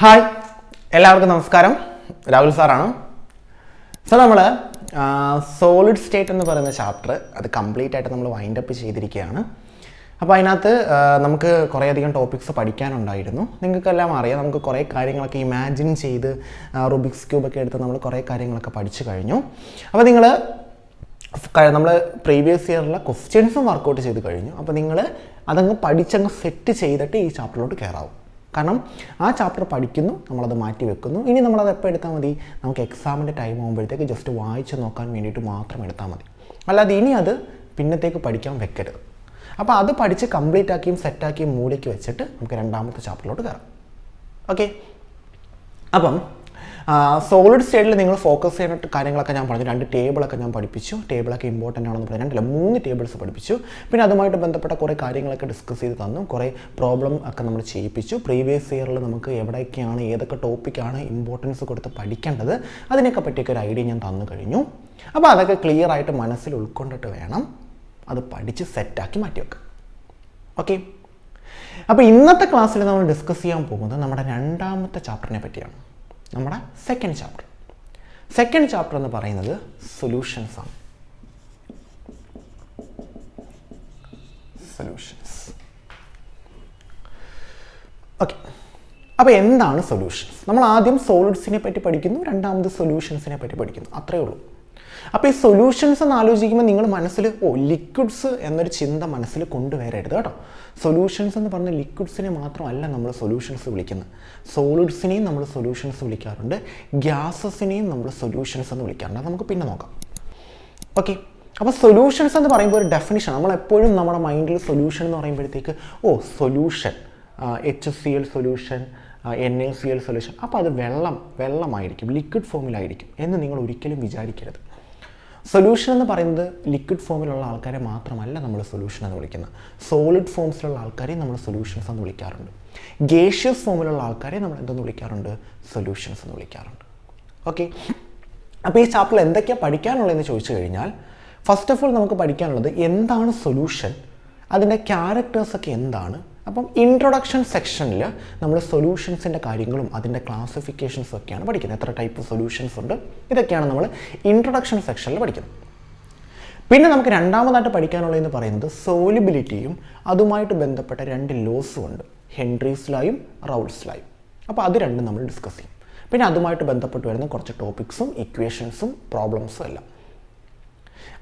Hi, എല്ലാവർക്കും നമസ്കാരം. രാഹുൽ സാറാണ്. സോ നമ്മൾ സോളിഡ് സ്റ്റേറ്റ് എന്ന് പറയുന്ന ചാപ്റ്റർ അത് കംപ്ലീറ്റ് ആയിട്ട് നമ്മൾ വൈൻഡപ്പ് ചെയ്തിരിക്കുകയാണ്. അപ്പോൾ അതിനകത്ത് നമുക്ക് കുറേയധികം ടോപ്പിക്സ് പഠിക്കാനുണ്ടായിരുന്നു. നിങ്ങൾക്കെല്ലാം അറിയാം, നമുക്ക് കുറേ കാര്യങ്ങളൊക്കെ ഇമാജിൻ ചെയ്ത് റുബിക്സ് ക്യൂബൊക്കെ എടുത്ത് നമ്മൾ കുറേ കാര്യങ്ങളൊക്കെ പഠിച്ചു കഴിഞ്ഞു. അപ്പോൾ നമ്മൾ പ്രീവിയസ് ഇയറിലെ ക്വസ്റ്റ്യൻസും വർക്കൗട്ട് ചെയ്ത് കഴിഞ്ഞു. അപ്പോൾ നിങ്ങൾ അതങ്ങ് പഠിച്ചങ്ങ് സെറ്റ് ചെയ്തിട്ട് ഈ ചാപ്റ്ററിലോട്ട് കയറാവും. കാരണം ആ ചാപ്റ്റർ പഠിക്കുന്നു, നമ്മളത് മാറ്റി വെക്കുന്നു. ഇനി നമ്മളത് എപ്പോൾ എടുത്താൽ മതി? നമുക്ക് എക്സാമിൻ്റെ ടൈം ആകുമ്പോഴത്തേക്ക് ജസ്റ്റ് വായിച്ച് നോക്കാൻ വേണ്ടിയിട്ട് മാത്രം എടുത്താൽ മതി. അല്ലാതെ ഇനി അത് പിന്നത്തേക്ക് പഠിക്കാൻ വെക്കരുത്. അപ്പോൾ അത് പഠിച്ച് കംപ്ലീറ്റ് ആക്കിയും സെറ്റാക്കിയും മൂലയ്ക്ക് വെച്ചിട്ട് നമുക്ക് രണ്ടാമത്തെ ചാപ്റ്ററിലോട്ട് കയറാം. ഓക്കെ, അപ്പം സോളിഡ് സ്റ്റേറ്റിൽ നിങ്ങൾ ഫോക്കസ് ചെയ്യുന്ന കാര്യങ്ങളൊക്കെ ഞാൻ പറഞ്ഞു. 2 ടേബിളൊക്കെ ഞാൻ പഠിപ്പിച്ചു. ടേബിളൊക്കെ ഇമ്പോർട്ടൻ്റ് ആണെന്ന് പറഞ്ഞു. 3 ടേബിൾസ് പഠിപ്പിച്ചു. പിന്നെ അതുമായിട്ട് ബന്ധപ്പെട്ട കുറേ കാര്യങ്ങളൊക്കെ ഡിസ്കസ് ചെയ്ത് തന്നു. കുറേ പ്രോബ്ലം ഒക്കെ നമ്മൾ ചെയ്യിപ്പിച്ചു. പ്രീവിയസ് ഇയറിൽ നമുക്ക് എവിടേക്കാണ്, ഏതൊക്കെ ടോപ്പിക്കാണ് ഇമ്പോർട്ടൻസ് കൊടുത്ത് പഠിക്കേണ്ടത്, അതിനൊക്കെ പറ്റിയൊക്കെ ഒരു ഐഡിയ ഞാൻ തന്നു കഴിഞ്ഞു. അപ്പോൾ അതൊക്കെ ക്ലിയർ ആയിട്ട് മനസ്സിൽ ഉൾക്കൊണ്ടിട്ട് വേണം അത് പഠിച്ച് സെറ്റാക്കി മാറ്റി വെക്കാം. ഓക്കെ, അപ്പോൾ ഇന്നത്തെ ക്ലാസ്സിൽ നമ്മൾ ഡിസ്കസ് ചെയ്യാൻ പോകുന്നത് നമ്മുടെ രണ്ടാമത്തെ ചാപ്റ്ററിനെ പറ്റിയാണ്. നമ്മുടെ സെക്കൻഡ് ചാപ്റ്റർ എന്ന് പറയുന്നത് സൊല്യൂഷൻസ് ആണ്. ഓക്കെ, അപ്പോൾ എന്താണ് സൊല്യൂഷൻസ്? നമ്മൾ ആദ്യം സോളിഡ്സിനെ പറ്റി പഠിക്കുന്നു, രണ്ടാമത് സൊല്യൂഷൻസിനെ പറ്റി പഠിക്കുന്നു, അത്രയേ ഉള്ളൂ. അപ്പോൾ ഈ സൊല്യൂഷൻസ് എന്ന് ആലോചിക്കുമ്പോൾ നിങ്ങൾ മനസ്സിൽ ലിക്വിഡ്സ് എന്നൊരു ചിന്ത മനസ്സിൽ കൊണ്ടുവരരുത് കേട്ടോ. സൊല്യൂഷൻസ് എന്ന് പറഞ്ഞ ലിക്വിഡ്സിനെ മാത്രമല്ല നമ്മൾ സൊല്യൂഷൻസ് വിളിക്കുന്നത്. സോളിഡ്സിനെയും നമ്മൾ സൊല്യൂഷൻസ് വിളിക്കാറുണ്ട്, ഗ്യാസസിനെയും നമ്മൾ സൊല്യൂഷൻസ് എന്ന് വിളിക്കാറുണ്ട്. അത് നമുക്ക് പിന്നെ നോക്കാം. ഓക്കെ, അപ്പോൾ സൊല്യൂഷൻസ് എന്ന് പറയുമ്പോൾ ഒരു ഡെഫിനിഷൻ, നമ്മളെപ്പോഴും നമ്മുടെ മൈൻഡിൽ സൊല്യൂഷൻ എന്ന് പറയുമ്പോഴത്തേക്ക് solution, HCl solution, NaCl solution, അപ്പോൾ അത് വെള്ളമായിരിക്കും, ലിക്വിഡ് ഫോമിലായിരിക്കും എന്ന് നിങ്ങൾ ഒരിക്കലും വിചാരിക്കരുത്. സൊല്യൂഷൻ എന്ന് പറയുന്നത് ലിക്വിഡ് ഫോമിലുള്ള ആൾക്കാരെ മാത്രമല്ല നമ്മൾ സൊല്യൂഷൻ എന്ന് വിളിക്കുന്നത്. സോളിഡ് ഫോംസിലുള്ള ആൾക്കാരെ നമ്മൾ സൊല്യൂഷൻസ് എന്ന് വിളിക്കാറുണ്ട്. ഗേഷ്യസ് ഫോമിലുള്ള ആൾക്കാരെ നമ്മൾ എന്തെന്ന് വിളിക്കാറുണ്ട്? സൊല്യൂഷൻസ് എന്ന് വിളിക്കാറുണ്ട്. ഓക്കെ, അപ്പോൾ ഈ ചാപ്റ്ററിൽ എന്തൊക്കെയാണ് പഠിക്കാനുള്ളതെന്ന് ചോദിച്ചു കഴിഞ്ഞാൽ, ഫസ്റ്റ് ഓഫ് ഓൾ നമുക്ക് പഠിക്കാനുള്ളത് എന്താണ് സൊല്യൂഷൻ, അതിൻ്റെ ക്യാരക്ടേഴ്സൊക്കെ എന്താണ്. അപ്പം ഇൻട്രൊഡക്ഷൻ സെക്ഷനിൽ നമ്മൾ സൊല്യൂഷൻസിൻ്റെ കാര്യങ്ങളും അതിൻ്റെ ക്ലാസിഫിക്കേഷൻസും ഒക്കെയാണ് പഠിക്കുന്നത്. എത്ര ടൈപ്പ് സൊല്യൂഷൻസ് ഉണ്ട്, ഇതൊക്കെയാണ് നമ്മൾ ഇൻട്രൊഡക്ഷൻ സെക്ഷനിൽ പഠിക്കുന്നത്. പിന്നെ നമുക്ക് രണ്ടാമതായിട്ട് പഠിക്കാനുള്ളതെന്ന് പറയുന്നത് സോലിബിലിറ്റിയും അതുമായിട്ട് ബന്ധപ്പെട്ട 2 ലോസും ഉണ്ട്, ഹെൻറീസ് ലോയും റൗൾസ് ലോയും. അപ്പോൾ അത് രണ്ടും നമ്മൾ ഡിസ്കസ് ചെയ്യും. പിന്നെ അതുമായിട്ട് ബന്ധപ്പെട്ട് വരുന്ന കുറച്ച് ടോപ്പിക്സും ഇക്വേഷൻസും പ്രോബ്ലംസും എല്ലാം.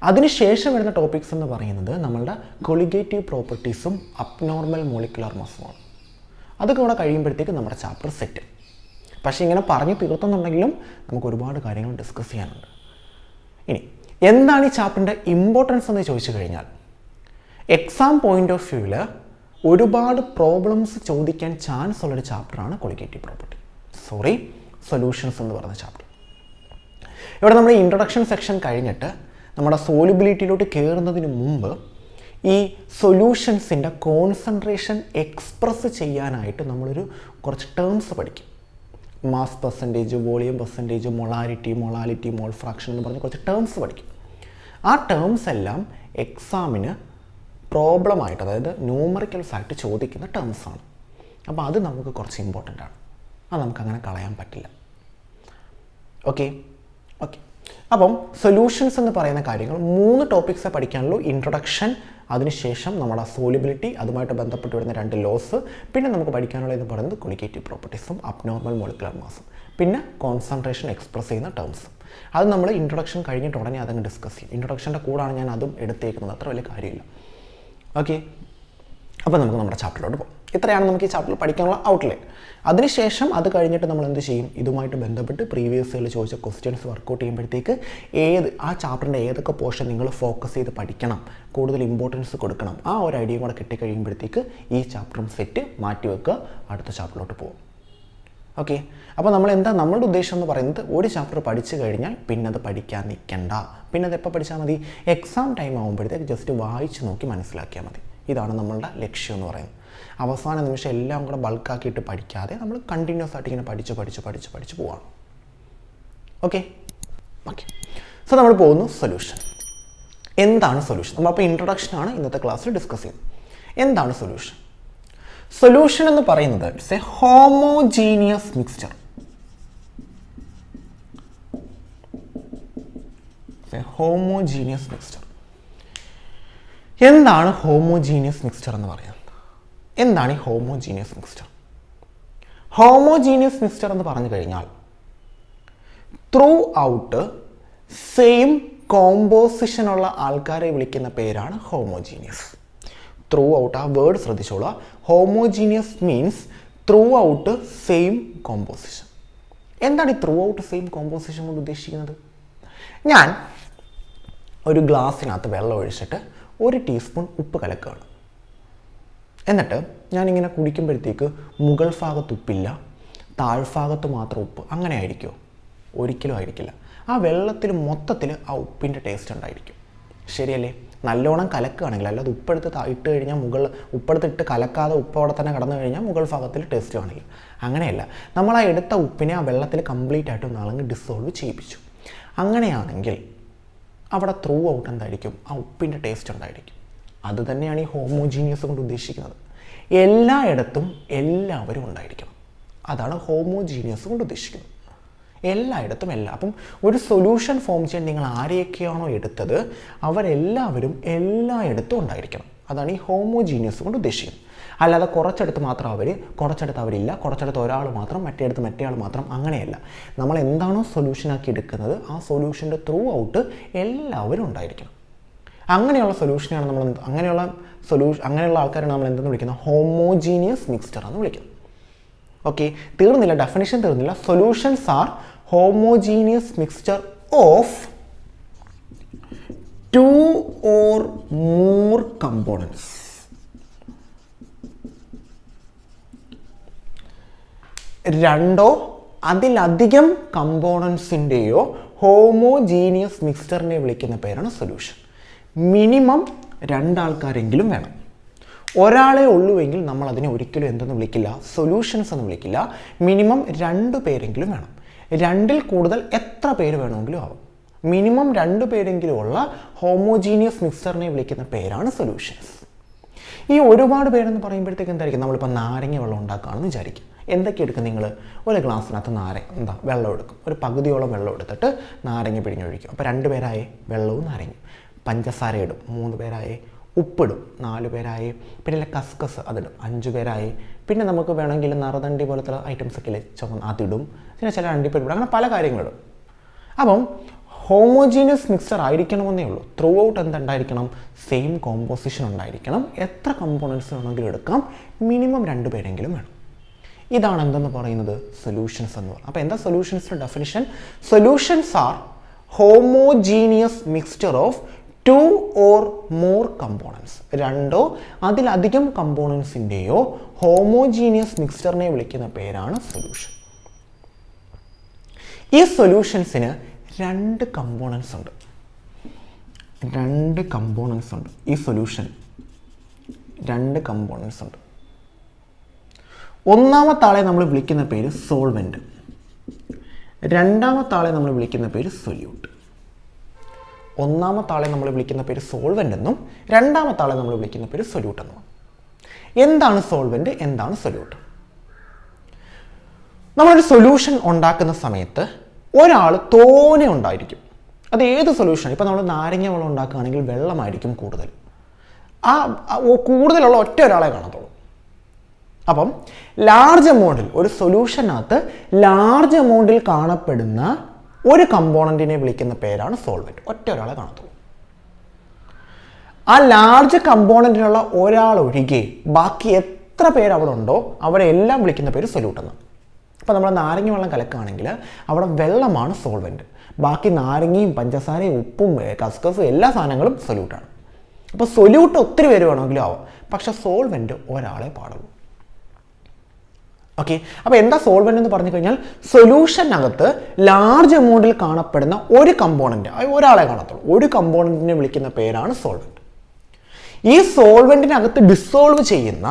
അതിനുശേഷം വരുന്ന ടോപ്പിക്സ് എന്ന് പറയുന്നത് നമ്മളുടെ കൊളിഗേറ്റീവ് പ്രോപ്പർട്ടീസും അബ്നോർമൽ മോളിക്കുലർ മാസുമാണ്. അതൊക്കെ ഇവിടെ കഴിയുമ്പോഴത്തേക്ക് നമ്മുടെ ചാപ്റ്റർ സെറ്റ്. പക്ഷേ ഇങ്ങനെ പറഞ്ഞു തീർത്തുന്നുണ്ടെങ്കിലും നമുക്ക് ഒരുപാട് കാര്യങ്ങൾ ഡിസ്കസ് ചെയ്യാനുണ്ട്. ഇനി എന്താണ് ഈ ചാപ്റ്ററിൻ്റെ ഇമ്പോർട്ടൻസ് എന്ന് ചോദിച്ചു കഴിഞ്ഞാൽ, എക്സാം പോയിന്റ് ഓഫ് വ്യൂവിൽ ഒരുപാട് പ്രോബ്ലംസ് ചോദിക്കാൻ ചാൻസ് ഉള്ളൊരു ചാപ്റ്ററാണ് കൊളിഗേറ്റീവ് പ്രോപ്പർട്ടി, സൊല്യൂഷൻസ് എന്ന് പറയുന്ന ചാപ്റ്റർ. ഇവിടെ നമ്മുടെ ഇൻട്രൊഡക്ഷൻ സെക്ഷൻ കഴിഞ്ഞിട്ട് നമ്മുടെ സോലിബിലിറ്റിയിലോട്ട് കയറുന്നതിന് മുമ്പ് ഈ സൊല്യൂഷൻസിൻ്റെ കോൺസെൻട്രേഷൻ എക്സ്പ്രസ് ചെയ്യാനായിട്ട് നമ്മളൊരു കുറച്ച് ടേംസ് പഠിക്കും. Mass percentage, volume percentage, molality, mole fraction എന്ന് പറഞ്ഞ് കുറച്ച് ടേംസ് പഠിക്കും. ആ ടേംസ് എല്ലാം എക്സാമിന് പ്രോബ്ലമായിട്ട്, അതായത് ന്യൂമറിക്കൽസ് ആയിട്ട് ചോദിക്കുന്ന ടേംസാണ്. അപ്പോൾ അത് നമുക്ക് കുറച്ച് ഇമ്പോർട്ടൻ്റ് ആണ്. അത് നമുക്കങ്ങനെ കളയാൻ പറ്റില്ല. ഓക്കെ, അപ്പം സൊല്യൂഷൻസ് എന്ന് പറയുന്ന കാര്യങ്ങൾ 3 ടോപ്പിക്സേ പഠിക്കാനുള്ളൂ. ഇൻട്രൊഡക്ഷൻ, അതിനുശേഷം നമ്മുടെ സോലിബിലിറ്റി, അതുമായിട്ട് ബന്ധപ്പെട്ട് വരുന്ന 2 ലോസ്, പിന്നെ നമുക്ക് പഠിക്കാനുള്ളതെന്ന് പറയുന്നത് കൊളിഗേറ്റീവ് പ്രോപ്പർട്ടീസും അബ്നോർമൽ മോളിക്കുലർ മാസും, പിന്നെ കോൺസെൻട്രേഷൻ എക്സ്പ്രസ് ചെയ്യുന്ന ടേംസും. അത് നമ്മൾ ഇൻട്രൊഡക്ഷൻ കഴിഞ്ഞിട്ട് ഉടനെ അതങ്ങ് ഡിസ്കസ് ചെയ്യും. ഇൻട്രൊഡക്ഷൻ്റെ കൂടാണ് ഞാൻ അതും എടുത്തേക്കുന്നത്, അത്ര വലിയ കാര്യമില്ല. ഓക്കെ, അപ്പോൾ നമുക്ക് നമ്മുടെ ചാപ്റ്ററിലോട്ട് പോകും. ഇത്രയാണ് നമുക്ക് ഈ ചാപ്റ്ററിൽ പഠിക്കാനുള്ള ഔട്ട്ലൈൻ. അതിനുശേഷം അത് കഴിഞ്ഞിട്ട് നമ്മൾ എന്ത് ചെയ്യും? ഇതുമായിട്ട് ബന്ധപ്പെട്ട് പ്രീവിയസ് ഇയറിൽ ചോദിച്ച ക്വസ്റ്റ്യൻസ് വർക്കൗട്ട് ചെയ്യുമ്പോഴത്തേക്ക് ആ ചാപ്റ്ററിൻ്റെ ഏതൊക്കെ പോർഷൻ നിങ്ങൾ ഫോക്കസ് ചെയ്ത് പഠിക്കണം, കൂടുതൽ ഇമ്പോർട്ടൻസ് കൊടുക്കണം, ആ ഒരു ഐഡിയ കൂടെ കിട്ടിക്കഴിയുമ്പോഴത്തേക്ക് ഈ ചാപ്റ്ററും സെറ്റ് മാറ്റി വെക്കുക, അടുത്ത ചാപ്റ്ററിലോട്ട് പോകും. ഓക്കെ, അപ്പോൾ നമ്മളുടെ ഉദ്ദേശം എന്ന് പറയുന്നത് ഒരു ചാപ്റ്റർ പഠിച്ചു കഴിഞ്ഞാൽ പിന്നെ അത് പഠിക്കാൻ നിൽക്കണ്ട. പിന്നെ അത് എപ്പോൾ പഠിച്ചാൽ മതി? എക്സാം ടൈം ആകുമ്പോഴത്തേക്ക് ജസ്റ്റ് വായിച്ച് നോക്കി മനസ്സിലാക്കിയാൽ മതി. ഇതാണ് നമ്മളുടെ ലക്ഷ്യം എന്ന് പറയുന്നത്. അവസാന നിമിഷം എല്ലാം കൂടെ ബൾക്കാക്കിയിട്ട് പഠിക്കാതെ നമ്മൾ കണ്ടിന്യൂസ് ആയിട്ട് ഇങ്ങനെ പഠിച്ച് പോവാണ്. ഓക്കെ, സോ നമ്മൾ പോകുന്നു സൊല്യൂഷൻ. എന്താണ് സൊല്യൂഷൻ? നമ്മളപ്പോൾ ഇൻട്രൊഡക്ഷനാണ് ഇന്നത്തെ ക്ലാസ്സിൽ ഡിസ്കസ് ചെയ്യുന്നത്. എന്താണ് സൊല്യൂഷൻ? സൊല്യൂഷൻ എന്ന് പറയുന്നത് it's A homogeneous mixture. Homogeneous mixture. എന്താണ് ഹോമോജീനിയസ് മിക്സ്ചർ എന്ന് പറയുന്നത്? എന്താണ് ഈ ഹോമോജീനിയസ് മിക്സ്ചർ? ഹോമോജീനിയസ് മിക്സ്ചർ എന്ന് പറഞ്ഞു കഴിഞ്ഞാൽ ത്രൂ ഔട്ട് സെയിം കോമ്പോസിഷനുള്ള ആൾക്കാരെ വിളിക്കുന്ന പേരാണ് ഹോമോജീനിയസ്. ത്രൂ ഔട്ട്, ആ വേർഡ് ശ്രദ്ധിച്ചോളാം. Homogeneous means through out same composition. എന്താണ് ഈ ത്രൂ ഔട്ട് സെയിം കോമ്പോസിഷൻ കൊണ്ട് ഉദ്ദേശിക്കുന്നത്? ഞാൻ ഒരു ഗ്ലാസ്സിനകത്ത് വെള്ളം ഒഴിച്ചിട്ട് 1 ടീസ്പൂൺ ഉപ്പ് കലക്കുകയാണ്. എന്നിട്ട് ഞാനിങ്ങനെ കുടിക്കുമ്പോഴത്തേക്ക് മുകൾ ഭാഗത്ത് ഉപ്പില്ല, താഴ്ഭാഗത്ത് മാത്രം ഉപ്പ്. അങ്ങനെ ആയിരിക്കുമോ? ഒരിക്കലും ആയിരിക്കില്ല. ആ വെള്ളത്തിൽ മൊത്തത്തിൽ ആ ഉപ്പിൻ്റെ ടേസ്റ്റ് ഉണ്ടായിരിക്കും. ശരിയല്ലേ? നല്ലോണം കലക്കുകയാണെങ്കിൽ, അല്ലാതെ ഉപ്പെടുത്ത് ഇട്ട് കഴിഞ്ഞാൽ ഉപ്പെടുത്തിട്ട് കലക്കാതെ ഉപ്പ് അവിടെ തന്നെ കടന്നു കഴിഞ്ഞാൽ മുകൾ ഭാഗത്തിൽ ടേസ്റ്റ് കാണില്ല. അങ്ങനെയല്ല, നമ്മൾ ആ എടുത്ത ഉപ്പിനെ ആ വെള്ളത്തിൽ കംപ്ലീറ്റ് ആയിട്ട് ഒന്നാളെങ്കിൽ ഡിസോൾവ് ചെയ്യിപ്പിച്ചു. അങ്ങനെയാണെങ്കിൽ അവിടെ ത്രൂ ഔട്ട് എന്തായിരിക്കും? ആ ഉപ്പിൻ്റെ ടേസ്റ്റ് ഉണ്ടായിരിക്കും. അത് തന്നെയാണ് ഈ ഹോമോജീനിയസ് കൊണ്ട് ഉദ്ദേശിക്കുന്നത്. എല്ലായിടത്തും എല്ലാവരും ഉണ്ടായിരിക്കണം. അതാണ് ഹോമോജീനിയസ് കൊണ്ട് ഉദ്ദേശിക്കുന്നത്. എല്ലായിടത്തും എല്ലാം. അപ്പം ഒരു സൊല്യൂഷൻ ഫോം ചെയ്യാൻ നിങ്ങൾ ആരെയൊക്കെയാണോ എടുത്തത് അവരെല്ലാവരും എല്ലായിടത്തും ഉണ്ടായിരിക്കണം. അതാണ് ഈ ഹോമോജീനിയസ് കൊണ്ട് ഉദ്ദേശിക്കുന്നത്. അല്ലാതെ കുറച്ചെടുത്ത് മാത്രം അവർ, കുറച്ചെടുത്ത് അവരില്ല, കുറച്ചെടുത്ത് ഒരാൾ മാത്രം, മറ്റേടുത്ത് മറ്റേയാൾ മാത്രം, അങ്ങനെയല്ല. നമ്മൾ എന്താണോ സൊല്യൂഷനാക്കി എടുക്കുന്നത് ആ സൊല്യൂഷൻ്റെ ത്രൂ ഔട്ട് എല്ലാവരും ഉണ്ടായിരിക്കണം. അങ്ങനെയുള്ള സൊല്യൂഷനാണ് നമ്മൾ, അങ്ങനെയുള്ള ആൾക്കാരാണ് നമ്മൾ എന്തെന്ന് വിളിക്കുന്നത്? ഹോമോജീനിയസ് മിക്സ്ചർ എന്ന് വിളിക്കുന്നത്. ഓക്കെ, തീർന്നില്ല, ഡെഫിനിഷൻ തീർന്നില്ല. Solutions are homogeneous mixture of 2 or more components. രണ്ടോ അതിലധികം കമ്പോണൻസിൻ്റെയോ ഹോമോജീനിയസ് മിക്സ്ചറിനെ വിളിക്കുന്ന പേരാണ് സൊല്യൂഷൻ. മിനിമം 2 ആൾക്കാരെങ്കിലും വേണം. ഒരാളെ ഉള്ളുവെങ്കിൽ നമ്മൾ അതിനെ ഒരിക്കലും എന്തെന്ന് വിളിക്കില്ല? സൊല്യൂഷൻസ് എന്ന് വിളിക്കില്ല. മിനിമം 2 പേരെങ്കിലും വേണം. 2-ൽ കൂടുതൽ എത്ര പേര് വേണമെങ്കിലും ആവും. മിനിമം 2 പേരെങ്കിലും ഉള്ള ഹോമോജീനിയസ് മിക്സ്ചറിനെ വിളിക്കുന്ന പേരാണ് സൊല്യൂഷൻസ്. ഈ ഒരുപാട് പേരെന്ന് പറയുമ്പോഴത്തേക്ക് എന്തായിരിക്കും? നമ്മളിപ്പോൾ നാരങ്ങ വെള്ളം ഉണ്ടാക്കുകയാണെന്ന് വിചാരിക്കും. എന്തൊക്കെ എടുക്കും നിങ്ങൾ? ഒരു ഗ്ലാസ്സിനകത്ത് വെള്ളം എടുക്കും. ഒരു പകുതിയോളം വെള്ളം എടുത്തിട്ട് നാരങ്ങ പിഴിഞ്ഞൊഴിക്കും. അപ്പോൾ 2 പേരായി വെള്ളവും നാരങ്ങയും. പഞ്ചസാര ഇടും, 3 പേരായി. ഉപ്പിടും, 4 പേരായി. പിന്നെ കസ്കസ് അതിടും, 5 പേരായി. പിന്നെ നമുക്ക് വേണമെങ്കിൽ നറുതണ്ടി പോലത്തെ ഐറ്റംസ് ഒക്കെ ഇല്ലേ, അതിടും. പിന്നെ ചില അണ്ടിപ്പരിപ്പിടും. അങ്ങനെ പല കാര്യങ്ങളിടും. അപ്പം ഹോമോജീനിയസ് മിക്സ്ചർ ആയിരിക്കണമെന്നേ ഉള്ളൂ. ത്രൂ ഔട്ട് എന്തുണ്ടായിരിക്കണം? സെയിം കോമ്പോസിഷൻ ഉണ്ടായിരിക്കണം. എത്ര കമ്പോണൻസ് വേണമെങ്കിലും എടുക്കാം. മിനിമം 2 പേരെങ്കിലും വേണം. ഇതാണ് എന്തെന്ന് പറയുന്നത്? സൊല്യൂഷൻസ് എന്ന് പറയുന്നത്. അപ്പോൾ എന്താ സൊല്യൂഷൻസിൻ്റെ definition? Solutions are homogeneous mixture of 2 or more components. 2 അതിലധികം കമ്പോണൻസിൻ്റെയോ ഹോമോജീനിയസ് മിക്സ്ചറിനെ വിളിക്കുന്ന പേരാണ് സൊല്യൂഷൻ. ഈ സൊല്യൂഷൻസിന് 2 കമ്പോണൻസ് ഉണ്ട്. 2 കമ്പോണൻസ് ഉണ്ട്. ഈ സൊല്യൂഷൻ 2 കമ്പോണൻസ് ഉണ്ട്. ഒന്നാമത്തെ ആളെ നമ്മൾ വിളിക്കുന്ന പേര് സോൾവെൻറ്റ്. രണ്ടാമത്തെ ആളെ നമ്മൾ വിളിക്കുന്ന പേര് സൊല്യൂട്ട്. ഒന്നാമത്തെ ആളെ നമ്മൾ വിളിക്കുന്ന പേര് സോൾവെൻ്റ് എന്നും രണ്ടാമത്തെ ആളെ നമ്മൾ വിളിക്കുന്ന പേര് സൊല്യൂട്ട് എന്നും. എന്താണ് സോൾവെൻ്റ്? എന്താണ് സൊല്യൂട്ട്? നമ്മളൊരു സൊല്യൂഷൻ ഉണ്ടാക്കുന്ന സമയത്ത് ഒരാൾ തോനെ ഉണ്ടായിരിക്കും. അത് ഏത് സൊല്യൂഷൻ? ഇപ്പം നമ്മൾ നാരങ്ങ വെള്ളം ഉണ്ടാക്കുകയാണെങ്കിൽ വെള്ളമായിരിക്കും കൂടുതൽ. കൂടുതലുള്ള ഒരാളെ കാണത്തുള്ളൂ. അപ്പം ലാർജ് എമൗണ്ടിൽ, ഒരു സൊല്യൂഷനകത്ത് ലാർജ് എമൗണ്ടിൽ കാണപ്പെടുന്ന ഒരു കമ്പോണൻറ്റിനെ വിളിക്കുന്ന പേരാണ് സോൾവെൻറ്റ്. ഒരാളെ കാണത്തുള്ളൂ. ആ ലാർജ് കമ്പോണൻറ്റിനുള്ള ഒരാൾ ഒഴികെ ബാക്കി എത്ര പേര് അവിടെ ഉണ്ടോ അവരെ എല്ലാം വിളിക്കുന്ന പേര് സൊല്യൂട്ട് എന്ന്. അപ്പോൾ നമ്മൾ നാരങ്ങ വെള്ളം കലക്കുകയാണെങ്കിൽ അവിടെ വെള്ളമാണ് സോൾവെൻറ്റ്. ബാക്കി നാരങ്ങയും പഞ്ചസാരയും ഉപ്പും കസ്കസും എല്ലാ സാധനങ്ങളും സൊല്യൂട്ടാണ്. അപ്പോൾ സൊല്യൂട്ട് ഒത്തിരി പേര് വേണമെങ്കിലും ആവാം, പക്ഷേ സോൾവെൻറ്റ് ഒരാളെ പാടുള്ളൂ. ഓക്കെ, അപ്പോൾ എന്താ സോൾവെൻ്റ് എന്ന് പറഞ്ഞു കഴിഞ്ഞാൽ സൊല്യൂഷനകത്ത് ലാർജ് എമൗണ്ടിൽ കാണപ്പെടുന്ന ഒരു കമ്പോണൻറ്റ്, ഒരാളെ കാണത്തുള്ളൂ. ഒരു കമ്പോണൻറ്റിനെ വിളിക്കുന്ന പേരാണ് സോൾവെൻറ്റ്. ഈ സോൾവെൻറ്റിനകത്ത് ഡിസോൾവ് ചെയ്യുന്ന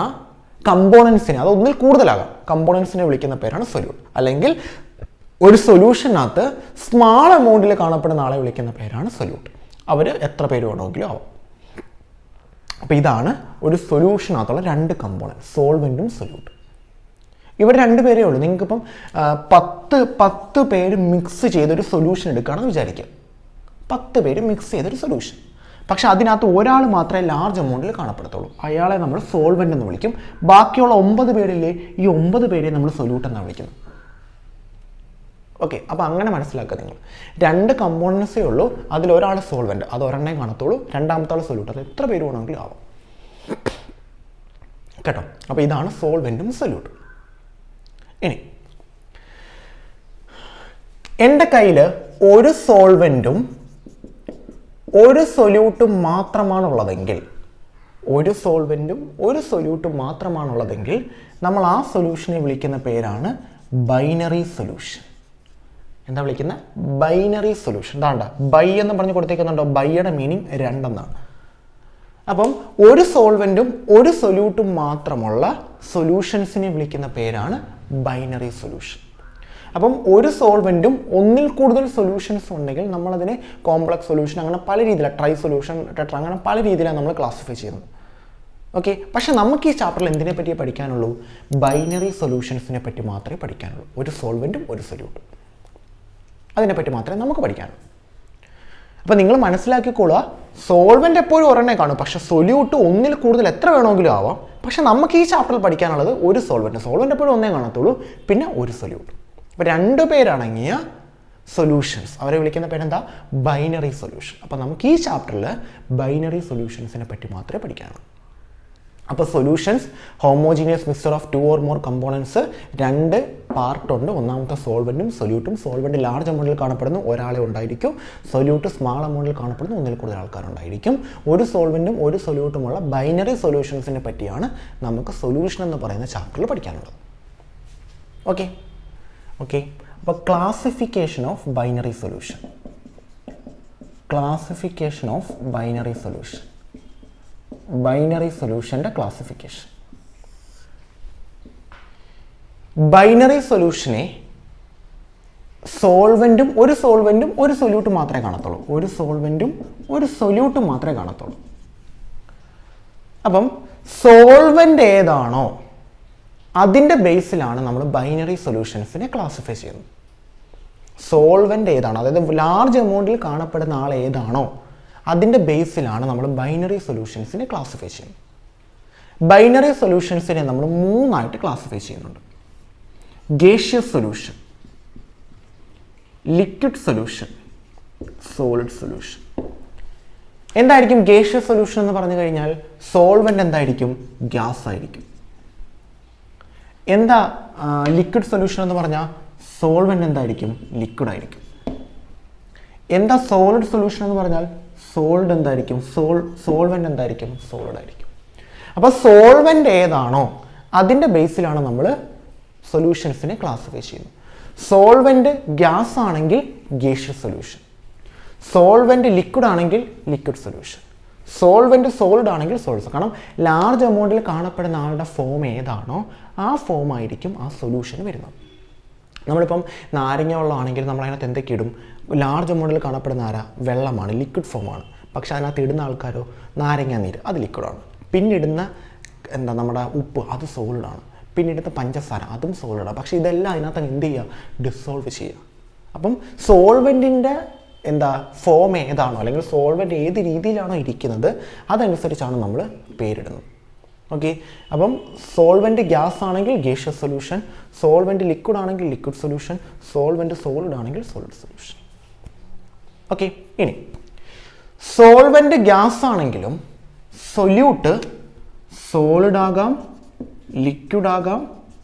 കമ്പോണൻസിനെ, അത് ഒന്നിൽ കൂടുതലാകാം, കമ്പോണൻസിനെ വിളിക്കുന്ന പേരാണ് സൊല്യൂട്ട്. അല്ലെങ്കിൽ ഒരു സൊല്യൂഷനകത്ത് സ്മാൾ എമൗണ്ടിൽ കാണപ്പെടുന്ന ആളെ വിളിക്കുന്ന പേരാണ് സൊല്യൂട്ട്. അവർ എത്ര പേര് വേണമെങ്കിലും ആവാം. അപ്പോൾ ഇതാണ് ഒരു സൊല്യൂഷനകത്തുള്ള രണ്ട് കമ്പോണൻറ്റ്, സോൾവെൻറ്റും സൊല്യൂട്ടും. ഇവിടെ 2 പേരേ ഉള്ളൂ. നിങ്ങൾക്കിപ്പം 10 പേര് മിക്സ് ചെയ്തൊരു സൊല്യൂഷൻ എടുക്കുകയാണെന്ന് വിചാരിക്കുക. 10 പേര് മിക്സ് ചെയ്തൊരു സൊല്യൂഷൻ. പക്ഷെ അതിനകത്ത് ഒരാൾ മാത്രമേ ലാർജ് എമൗണ്ടിൽ കാണപ്പെടത്തുള്ളൂ. അയാളെ നമ്മൾ സോൾവെൻ്റ് എന്ന് വിളിക്കും. ബാക്കിയുള്ള 9 പേരില്ലേ, ഈ 9 പേരെ നമ്മൾ സൊല്യൂട്ട് എന്നാണ് വിളിക്കുന്നത്. ഓക്കെ, അപ്പോൾ അങ്ങനെ മനസ്സിലാക്കുക നിങ്ങൾ. 2 കമ്പോണൻസേ ഉള്ളൂ, അതിലൊരാൾ സോൾവെൻ്റ്, അത് ഒരെണ്ണേ കാണത്തുള്ളൂ. രണ്ടാമത്തെ ആൾ സൊല്യൂട്ട്, അത് എത്ര പേര് വേണമെങ്കിലും ആവാം കേട്ടോ. അപ്പോൾ ഇതാണ് സോൾവെൻറ്റും സൊല്യൂട്ടും. ഇനി എൻ്റെ കയ്യിൽ ഒരു സോൾവെൻറ്റും ഒരു സൊല്യൂട്ടും മാത്രമാണുള്ളതെങ്കിൽ, ഒരു സോൾവെൻറ്റും ഒരു സൊല്യൂട്ടും മാത്രമാണുള്ളതെങ്കിൽ നമ്മൾ ആ സൊല്യൂഷനെ വിളിക്കുന്ന പേരാണ് ബൈനറി സൊല്യൂഷൻ. എന്താ വിളിക്കുന്നത്? Binary solution. എന്താണ്ട ബൈ എന്ന് പറഞ്ഞ് കൊടുത്തേക്കുന്നുണ്ടോ? ബൈയുടെ മീനിങ് 2 എന്നാണ്. അപ്പം ഒരു സോൾവെൻറ്റും ഒരു സൊല്യൂട്ടും മാത്രമുള്ള സൊല്യൂഷൻസിനെ വിളിക്കുന്ന പേരാണ് ബൈനറി സൊല്യൂഷൻ. അപ്പം ഒരു സോൾവെൻറ്റും ഒന്നിൽ കൂടുതൽ സൊല്യൂഷൻസ് ഉണ്ടെങ്കിൽ നമ്മളതിനെ കോംപ്ലക്സ് സൊല്യൂഷൻ, അങ്ങനെ പല രീതിയിലാണ്, ട്രൈ സൊല്യൂഷൻ, ടെട്ര, അങ്ങനെ പല രീതിയിലാണ് നമ്മൾ ക്ലാസിഫൈ ചെയ്യുന്നത്. ഓക്കെ, പക്ഷെ നമുക്ക് ഈ ചാപ്റ്ററിൽ എന്തിനെ പറ്റിയേ പഠിക്കാനുള്ളൂ? ബൈനറി സൊല്യൂഷൻസിനെ പറ്റി മാത്രമേ പഠിക്കാനുള്ളൂ. ഒരു സോൾവെൻറ്റും ഒരു സൊല്യൂട്ടും, അതിനെപ്പറ്റി മാത്രമേ നമുക്ക് പഠിക്കാനുള്ളൂ. അപ്പോൾ നിങ്ങൾ മനസ്സിലാക്കിക്കോളുക, സോൾവെൻ്റ് എപ്പോഴും ഒരെണ്ണേ കാണും, പക്ഷേ സൊല്യൂട്ട് ഒന്നിൽ കൂടുതൽ എത്ര വേണമെങ്കിലും ആവാം. പക്ഷെ നമുക്ക് ഈ ചാപ്റ്ററിൽ പഠിക്കാനുള്ളത് ഒരു സോൾവെൻറ്റ്. സോൾവെൻ്റ് എപ്പോഴും ഒന്നേ കാണത്തുള്ളൂ, പിന്നെ ഒരു സൊല്യൂട്ട്. അപ്പോൾ 2 പേരടങ്ങിയ സൊല്യൂഷൻസ്, അവരെ വിളിക്കുന്ന പേരെന്താ? Binary solution. അപ്പോൾ നമുക്ക് ഈ ചാപ്റ്ററിൽ ബൈനറി സൊല്യൂഷൻസിനെ പറ്റി മാത്രമേ പഠിക്കാനുള്ളൂ. അപ്പോൾ solutions homogeneous mixture of 2 or more components 2 പാർട്ടുണ്ട്. ഒന്നാമത്തെ സോൾവെൻറ്റും സൊല്യൂട്ടും. സോൾവെൻറ്റ് ലാർജ് എമൗണ്ടിൽ കാണപ്പെടുന്നു, ഒരാളെ ഉണ്ടായിരിക്കും. സൊല്യൂട്ട് സ്മാൾ എമൗണ്ടിൽ കാണപ്പെടുന്നു, ഒന്നിൽ കൂടുതൽ ആൾക്കാരുണ്ടായിരിക്കും. ഒരു സോൾവെൻറ്റും ഒരു സൊല്യൂട്ടുമുള്ള ബൈനറി സൊല്യൂഷൻസിനെ പറ്റിയാണ് നമുക്ക് സൊല്യൂഷൻ എന്ന് പറയുന്ന ചാപ്റ്ററിൽ പഠിക്കാനുള്ളത്. ഓക്കെ ഓക്കെ അപ്പോൾ classification of binary solution. Classification of binary solution. Binary സൊല്യൂഷൻ്റെ ക്ലാസിഫിക്കേഷൻ. ബൈനറി സൊല്യൂഷനെ സോൾവെൻറ്റും ഒരു സൊല്യൂട്ടും മാത്രമേ കാണത്തുള്ളൂ. ഒരു സോൾവെൻറ്റും ഒരു സൊല്യൂട്ടും മാത്രമേ കാണത്തുള്ളൂ. അപ്പം സോൾവെൻ്റ് ഏതാണോ അതിൻ്റെ ബേസിലാണ് നമ്മൾ ബൈനറി സൊല്യൂഷൻസിനെ ക്ലാസിഫൈ ചെയ്യുന്നത്. സോൾവെൻ്റ് ഏതാണോ, അതായത് ലാർജ് എമൗണ്ടിൽ കാണപ്പെടുന്ന ആൾ ഏതാണോ അതിൻ്റെ ബേസിലാണ് നമ്മൾ ബൈനറി സൊല്യൂഷൻസിനെ ക്ലാസിഫൈ ചെയ്യുന്നത്. ബൈനറി സൊല്യൂഷൻസിനെ നമ്മൾ 3ആയിട്ട് ക്ലാസിഫൈ ചെയ്യുന്നുണ്ട്. Gaseous solution, liquid solution, solid solution. എന്തായിരിക്കും ഗേഷ്യസ് സൊല്യൂഷൻ എന്ന് പറഞ്ഞു കഴിഞ്ഞാൽ? സോൾവെൻ്റ് എന്തായിരിക്കും? ഗ്യാസ് ആയിരിക്കും. എന്താ ലിക്വിഡ് സൊല്യൂഷൻ എന്ന് പറഞ്ഞാൽ? സോൾവെൻ്റ് എന്തായിരിക്കും? ലിക്വിഡ് ആയിരിക്കും. എന്താ സോളിഡ് സൊല്യൂഷൻ എന്ന് പറഞ്ഞാൽ? സോൾഡ് എന്തായിരിക്കും? സോൾവെൻ്റ് എന്തായിരിക്കും? സോളിഡ് ആയിരിക്കും. അപ്പോൾ സോൾവെൻ്റ് ഏതാണോ അതിൻ്റെ ബേസിലാണ് നമ്മൾ സൊല്യൂഷൻസിനെ ക്ലാസിഫൈ ചെയ്യുന്നത്. സോൾവെൻ്റ് ഗ്യാസ് ആണെങ്കിൽ ഗേഷ്യസ് സൊല്യൂഷൻ, സോൾവെൻ്റ് ലിക്വിഡ് ആണെങ്കിൽ ലിക്വിഡ് സൊല്യൂഷൻ, സോൾവെൻ്റ് സോളിഡ് ആണെങ്കിൽ സോൾഡ്. കാരണം ലാർജ് എമൗണ്ടിൽ കാണപ്പെടുന്ന ആളുടെ ഫോം ഏതാണോ ആ ഫോം ആയിരിക്കും ആ സൊല്യൂഷൻ വരുന്നത്. നമ്മളിപ്പം നാരങ്ങ വെള്ളമാണെങ്കിൽ നമ്മളതിനകത്ത് എന്തൊക്കെ ഇടും? ലാർജ് എമൗണ്ടിൽ കാണപ്പെടുന്ന വെള്ളമാണ്, ലിക്വിഡ് ഫോമാണ്. പക്ഷെ അതിനകത്ത് ഇടുന്ന ആൾക്കാരോ നാരങ്ങ നീര്, അത് ലിക്വിഡാണ്. പിന്നിടുന്ന നമ്മുടെ ഉപ്പ്, അത് സോളിഡാണ്. പിന്നിടുന്ന പഞ്ചസാര, അതും സോളിഡാണ്. പക്ഷേ ഇതെല്ലാം അതിനകത്ത് എന്ത് ചെയ്യുക? ഡിസോൾവ് ചെയ്യുക. അപ്പം സോൾവെൻറ്റിൻ്റെ ഫോം ഏതാണോ അല്ലെങ്കിൽ സോൾവെൻ്റ് ഏത് രീതിയിലാണോ ഇരിക്കുന്നത് അതനുസരിച്ചാണ് നമ്മൾ പേരിടുന്നത്. ഓക്കെ, അപ്പം സോൾവെൻ്റ് ഗ്യാസ് ആണെങ്കിൽ ഗേഷ്യസ് സൊല്യൂഷൻ, സോൾവെൻ്റ് ലിക്വിഡ് ആണെങ്കിൽ ലിക്വിഡ് സൊല്യൂഷൻ, സോൾവെൻ്റ് സോളിഡ് ആണെങ്കിൽ സോളിഡ് സൊല്യൂഷൻ. ഓക്കെ, ഇനി സോൾവെൻ്റ് ഗ്യാസ് ആണെങ്കിലും സൊല്യൂട്ട് സോളിഡ് ആകാം, ലിക്വിഡ് ആകാം,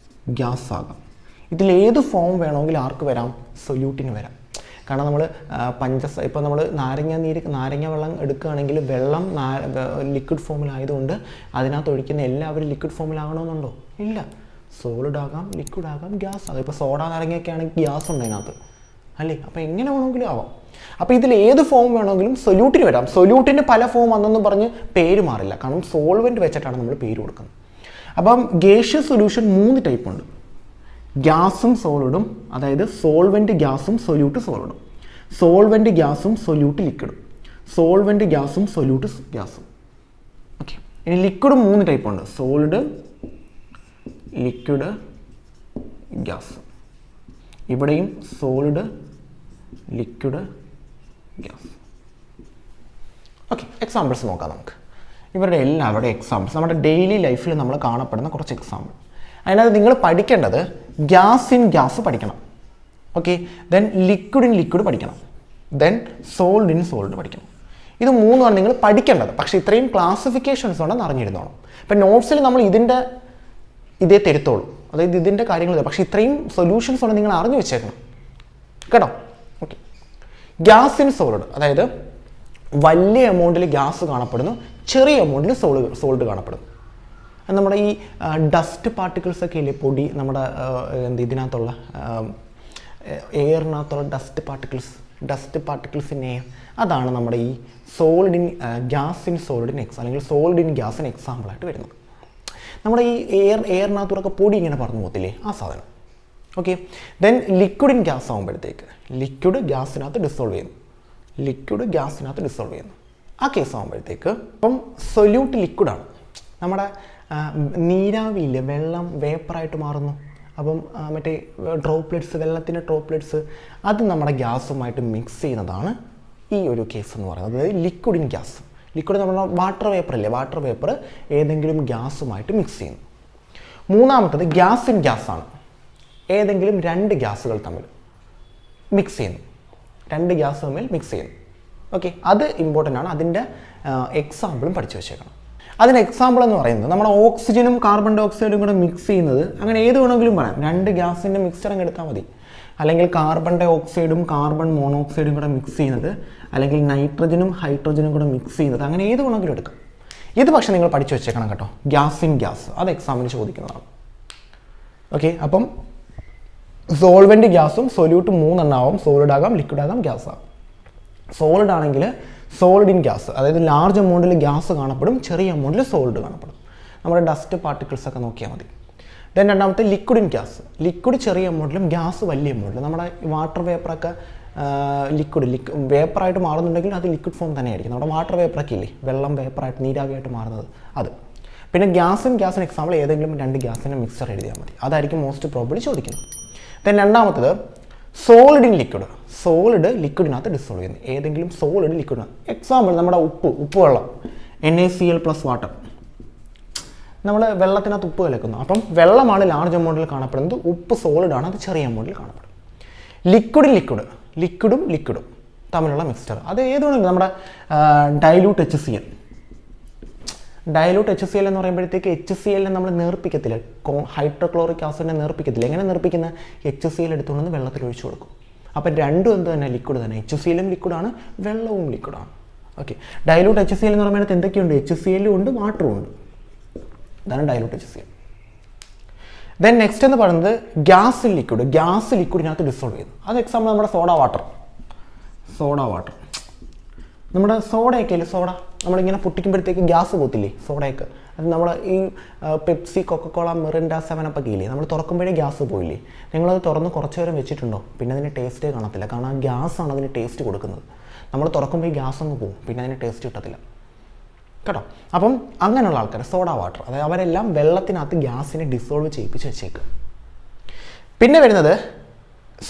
ഗ്യാസ് ആകാം. ഇതിലേത് ഫോം വേണമെങ്കിലും ആർക്ക് വരാം? സൊല്യൂട്ടിന് വരാം. കാരണം നമ്മൾ ഇപ്പോൾ നമ്മൾ നാരങ്ങ വെള്ളം എടുക്കുകയാണെങ്കിൽ വെള്ളം ലിക്വിഡ് ഫോമിലായതുകൊണ്ട് അതിനകത്ത് ഒഴിക്കുന്ന എല്ലാവരും ലിക്വിഡ് ഫോമിലാകണമെന്നുണ്ടോ? ഇല്ല. സോളിഡ് ആകാം, ലിക്വിഡ് ആകാം, ഗ്യാസ് ആകാം. ഇപ്പോൾ സോഡ നാരങ്ങയൊക്കെ ആണെങ്കിൽ ഗ്യാസ് ഉണ്ട് അതിനകത്ത് അല്ലേ? അപ്പോൾ എങ്ങനെ വേണമെങ്കിലും ആവാം. അപ്പോൾ ഇതിൽ ഏത് ഫോം വേണമെങ്കിലും സൊല്യൂട്ടിന് വരാം. സൊല്യൂട്ടിൻ്റെ പല ഫോം വന്നെന്ന് പറഞ്ഞ് പേര് മാറില്ല, കാരണം സോൾവെൻറ്റ് വെച്ചിട്ടാണ് നമ്മൾ പേര് കൊടുക്കുന്നത്. അപ്പം ഗേഷ്യസ് സൊല്യൂഷൻ 3 ടൈപ്പ് ഉണ്ട്. ഗ്യാസും സോളിഡും, അതായത് സോൾവെൻ്റ് ഗ്യാസും സൊല്യൂട്ട് സോളിഡും, സോൾവെൻ്റ് ഗ്യാസും സൊല്യൂട്ട് ലിക്വിഡും, സോൾവെൻ്റ് ഗ്യാസും സൊല്യൂട്ട് ഗ്യാസും. ഓക്കെ, ഇനി ലിക്വിഡ് 3 ടൈപ്പ് ഉണ്ട്, സോളിഡ്, ലിക്വിഡ്, ഗ്യാസ്. ഇവിടെയും solid, liquid, gas. Okay, examples നോക്കാം നമുക്ക്. ഇവരുടെ എല്ലാവരുടെ എക്സാമ്പിൾസ് നമ്മുടെ ഡെയിലി ലൈഫിൽ നമ്മൾ കാണപ്പെടുന്ന കുറച്ച് എക്സാമ്പിൾ. അതിനകത്ത് നിങ്ങൾ പഠിക്കേണ്ടത് ഗ്യാസ് ഇൻ ഗ്യാസ് പഠിക്കണം. Okay, then liquid in liquid പഠിക്കണം, ദെൻ സോൾഡ് ഇൻ സോൾഡ് പഠിക്കണം. ഇത് മൂന്നുമാണ് നിങ്ങൾ പഠിക്കേണ്ടത്. പക്ഷേ ഇത്രയും ക്ലാസിഫിക്കേഷൻസ് ഉണ്ടെന്ന് അറിഞ്ഞിരുന്നോണം. ഇപ്പം നോട്ട്സിൽ നമ്മൾ ഇതേ തരുത്തോളൂ, അതായത് ഇതിൻ്റെ കാര്യങ്ങൾ. പക്ഷേ ഇത്രയും സൊല്യൂഷൻസ് ഉണ്ട് നിങ്ങൾ അറിഞ്ഞു വെച്ചേക്കണം കേട്ടോ. ഓക്കെ, ഗ്യാസ് ഇൻ സോളിഡ്, അതായത് വലിയ എമൗണ്ടിൽ ഗ്യാസ് കാണപ്പെടുന്നു, ചെറിയ എമൗണ്ടിൽ സോൾഡ് കാണപ്പെടുന്നു. നമ്മുടെ ഈ ഡസ്റ്റ് പാർട്ടിക്കിൾസ് ഒക്കെ ഇല്ലേ, പൊടി, നമ്മുടെ ഇതിനകത്തുള്ള എയറിനകത്തുള്ള ഡസ്റ്റ് പാർട്ടിക്കിൾസിൻ്റെ അതാണ് നമ്മുടെ ഈ സോളിഡ് ഇൻ ഗ്യാസ് ഇൻ സോളിഡിന് അല്ലെങ്കിൽ സോളിഡ് ഇൻ ഗ്യാസിന് എക്സാമ്പിളായിട്ട് വരുന്നത്. നമ്മുടെ ഈ എയറിനകത്തൂടെ പൊടി ഇങ്ങനെ പറഞ്ഞു പോകത്തില്ലേ, ആ സാധനം. Okay, then liquid in gas ആകുമ്പോഴത്തേക്ക് ലിക്വിഡ് ഗ്യാസിനകത്ത് ഡിസോൾവ് ചെയ്യുന്നു. ആ കേസ് ആകുമ്പോഴത്തേക്ക് ഇപ്പം സൊല്യൂട്ട് ലിക്വിഡാണ്. നമ്മുടെ നീരാവിയില്ലേ, വെള്ളം വേപ്പറായിട്ട് മാറുന്നു. അപ്പം മറ്റേ ഡ്രോപ്ലെറ്റ്സ്, വെള്ളത്തിൻ്റെ ഡ്രോപ്ലെറ്റ്സ്, അത് നമ്മുടെ ഗ്യാസുമായിട്ട് മിക്സ് ചെയ്യുന്നതാണ് ഈ ഒരു കേസ് എന്ന് പറയുന്നത്. അതായത് ലിക്വിഡ് ഇൻ ഗ്യാസ്. ലിക്വിഡ് നമ്മുടെ വാട്ടർ വേപ്പർ ഏതെങ്കിലും ഗ്യാസുമായിട്ട് മിക്സ് ചെയ്യുന്നു. മൂന്നാമത്തത് ഗ്യാസ് ഇൻ ഗ്യാസ് ആണ്. ഏതെങ്കിലും 2 ഗ്യാസുകൾ തമ്മിൽ മിക്സ് ചെയ്യുന്നു. ഓക്കെ, അത് ഇമ്പോർട്ടൻ്റ് ആണ്. അതിൻ്റെ എക്സാമ്പിളും പഠിച്ചു വെച്ചേക്കണം. അതിന് എക്സാമ്പിൾ എന്ന് പറയുന്നത് നമ്മുടെ ഓക്സിജനും കാർബൺ ഡൈ ഓക്സൈഡും കൂടെ മിക്സ് ചെയ്യുന്നത്, അങ്ങനെ ഏത് വേണമെങ്കിലും പറയാം. 2 ഗ്യാസിൻ്റെ മിക്സ്ചർ അങ്ങ് എടുത്താൽ മതി. അല്ലെങ്കിൽ കാർബൺ ഡൈ ഓക്സൈഡും കാർബൺ മോണോക്സൈഡും കൂടെ മിക്സ് ചെയ്യുന്നത്, അല്ലെങ്കിൽ നൈട്രജനും ഹൈഡ്രജനും കൂടെ മിക്സ് ചെയ്യുന്നത്, അങ്ങനെ ഏത് വേണമെങ്കിലും എടുക്കാം. ഇത് പക്ഷേ നിങ്ങൾ പഠിച്ചു വെച്ചേക്കണം കേട്ടോ. ഗ്യാസ് ഇൻ ഗ്യാസ്, അത് എക്സാമിന് ചോദിക്കുന്നതാണ്. ഓക്കെ, അപ്പം സോൾവെൻറ്റ് ഗ്യാസും സൊല്യൂട്ട് 3 എണ്ണമാവും. സോളിഡ് ആകാം, ലിക്വിഡ് ആകാം, ഗ്യാസ് ആകാം. സോളിഡ് ആണെങ്കിൽ സോളിഡ് ഇൻ ഗ്യാസ്, അതായത് ലാർജ് എമൗണ്ടിൽ ഗ്യാസ് കാണപ്പെടും, ചെറിയ എമൗണ്ടിൽ സോളിഡ് കാണപ്പെടും. നമ്മുടെ ഡസ്റ്റ് പാർട്ടിക്കിൾസ് ഒക്കെ നോക്കിയാൽ മതി. ദെൻ രണ്ടാമത്തെ ലിക്വിഡ് ഇൻ ഗ്യാസ്. ലിക്വിഡ് ചെറിയ എമൗണ്ടിലും ഗ്യാസ് വലിയ എമൗണ്ടിലും. നമ്മുടെ വാട്ടർ വേപ്പറൊക്കെ വേപ്പറായിട്ട് മാറുന്നുണ്ടെങ്കിൽ അത് ലിക്വിഡ് ഫോം തന്നെ ആയിരിക്കും. നമ്മുടെ വാട്ടർ വേപ്പറൊക്കെ ഇല്ലേ, വെള്ളം വേപ്പറായിട്ട് നീരാവിയായിട്ട് മാറുന്നത്, അത്. പിന്നെ ഗ്യാസിന് എക്സാമ്പിൾ ഏതെങ്കിലും 2 ഗ്യാസിൻ്റെ മിക്സർ എഴുതിയാൽ മതി. അതായിരിക്കും മോസ്റ്റ് പ്രോബബ്ലി ചോദിക്കുന്നത്. ദെൻ രണ്ടാമത്തത് സോളിഡ് ഇൻ ലിക്വിഡ്. സോളിഡ് ലിക്വിഡിനകത്ത് ഡിസോൾവ് ചെയ്യുന്നു. ഏതെങ്കിലും സോളിഡ് ലിക്വിഡിനകത്ത്. എക്സാമ്പിൾ നമ്മുടെ ഉപ്പ് വെള്ളം, NaCl + വാട്ടർ. നമ്മൾ വെള്ളത്തിനകത്ത് ഉപ്പ് കലക്കുന്നു. അപ്പം വെള്ളമാണ് ലാർജ് എമൗണ്ടിൽ കാണപ്പെടുന്നത്, ഉപ്പ് സോളിഡാണ്, അത് ചെറിയ എമൗണ്ടിൽ കാണപ്പെടും. ലിക്വിഡും ലിക്വിഡും തമ്മിലുള്ള മിക്സ്ചർ, അത് ഏതുകൊണ്ടെങ്കിലും നമ്മുടെ ഡൈലൂട്ട് HCl എന്ന് പറയുമ്പോഴത്തേക്ക് HCl നമ്മൾ നേർപ്പിക്കത്തില്ല, ഹൈഡ്രോക്ലോറിക് ആസിഡിനെ നേർപ്പിക്കത്തില്ല. എങ്ങനെ നേർപ്പിക്കുന്ന? HCl എടുത്തുകൊണ്ട് വെള്ളത്തിൽ ഒഴിച്ചു കൊടുക്കും. അപ്പം രണ്ടും എന്ത് തന്നെ, ലിക്വിഡ് തന്നെ. HCl ലിക്വിഡാണ്, വെള്ളവും ലിക്വിഡാണ്. ഓക്കെ, ഡൈലൂട്ട് HCl എന്ന് പറയുമ്പോൾ എന്തൊക്കെയുണ്ട്? HCl ഉണ്ട്, വാട്ടറും ഉണ്ട്. ഇതാണ് ഡൈലൂട്ട് HCl. ദെൻ നെക്സ്റ്റ് എന്ന് പറയുന്നത് ഗ്യാസ് ലിക്വിഡിനകത്ത് ഡിസോൾവ് ചെയ്യുന്നു. അത് എക്സാമ്പിൾ നമ്മുടെ സോഡ വാട്ടർ. നമ്മുടെ സോഡയൊക്കെ ഇല്ലേ, സോഡ നമ്മളിങ്ങനെ പൊട്ടിക്കുമ്പോഴത്തേക്ക് ഗ്യാസ് പോത്തില്ലേ സോഡയൊക്കെ. അത് നമ്മൾ ഈ പെപ്സി, കൊക്കക്കോള, മിറിൻഡ, 7up ഒക്കെ ഇല്ലേ, നമ്മൾ തുറക്കുമ്പോഴേ ഗ്യാസ് പോയില്ലേ. നിങ്ങളത് തുറന്ന് കുറച്ച് നേരം വെച്ചിട്ടുണ്ടോ, പിന്നെ അതിന് ടേസ്റ്റേ കാണത്തില്ല. കാരണം ആ ഗ്യാസാണ് അതിന് ടേസ്റ്റ് കൊടുക്കുന്നത്. നമ്മൾ തുറക്കുമ്പോൾ ഈ ഗ്യാസ് അങ്ങ് പോകും, പിന്നെ അതിന് ടേസ്റ്റ് കിട്ടത്തില്ല കേട്ടോ. അപ്പം അങ്ങനെയുള്ള ആൾക്കാർ സോഡ വാട്ടർ, അതായത് അവരെല്ലാം വെള്ളത്തിനകത്ത് ഗ്യാസിനെ ഡിസോൾവ് ചെയ്യിപ്പിച്ച് വെച്ചേക്കുക. പിന്നെ വരുന്നത്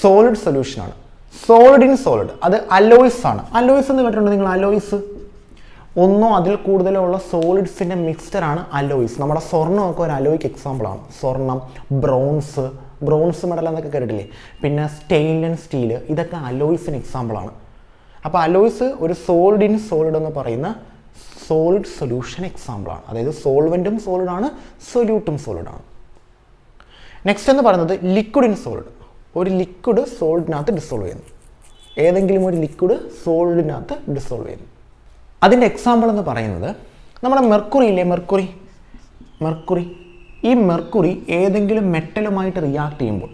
സോളിഡ് സൊല്യൂഷനാണ്. സോളിഡ് ഇൻ സോളിഡ്, അത് അലോയ്സ് ആണ്. അലോയ്സ് എന്ന് കേട്ടിട്ടുണ്ടോ നിങ്ങൾ? അലോയ്സ് ഒന്നോ അതിൽ കൂടുതലോ ഉള്ള സോളിഡ്സിൻ്റെ മിക്സ്ചറാണ് അലോയ്സ്. നമ്മുടെ സ്വർണ്ണമൊക്കെ ഒരു അലോയ്ക്ക് എക്സാമ്പിളാണ്. സ്വർണം, ബ്രോൺസ് മെഡൽ എന്നൊക്കെ കേട്ടിട്ടില്ലേ. പിന്നെ സ്റ്റെയിൻലെസ് സ്റ്റീൽ, ഇതൊക്കെ അലോയ്സിന് എക്സാമ്പിളാണ്. അപ്പോൾ അലോയ്സ് ഒരു സോളിഡ് ഇൻ സോളിഡ് എന്ന് പറയുന്ന സോളിഡ് സൊല്യൂഷൻ എക്സാമ്പിളാണ്. അതായത് സോൾവെൻറ്റും സോളിഡാണ്, സൊല്യൂട്ടും സോളിഡാണ്. നെക്സ്റ്റ് എന്ന് പറയുന്നത് ലിക്വിഡ് ഇൻ സോളിഡ്. ഒരു ലിക്വിഡ് സോളിഡിനകത്ത് ഡിസോൾവ് ചെയ്യുന്നു. ഏതെങ്കിലും ഒരു ലിക്വിഡ് സോളിഡിനകത്ത് ഡിസോൾവ് ചെയ്യുന്നു. അതിൻ്റെ എക്സാമ്പിൾ എന്ന് പറയുന്നത് നമ്മുടെ മെർക്കുറി ഇല്ലേ, മെർക്കുറി. ഈ മെർക്കുറി ഏതെങ്കിലും മെറ്റലുമായിട്ട് റിയാക്ട് ചെയ്യുമ്പോൾ,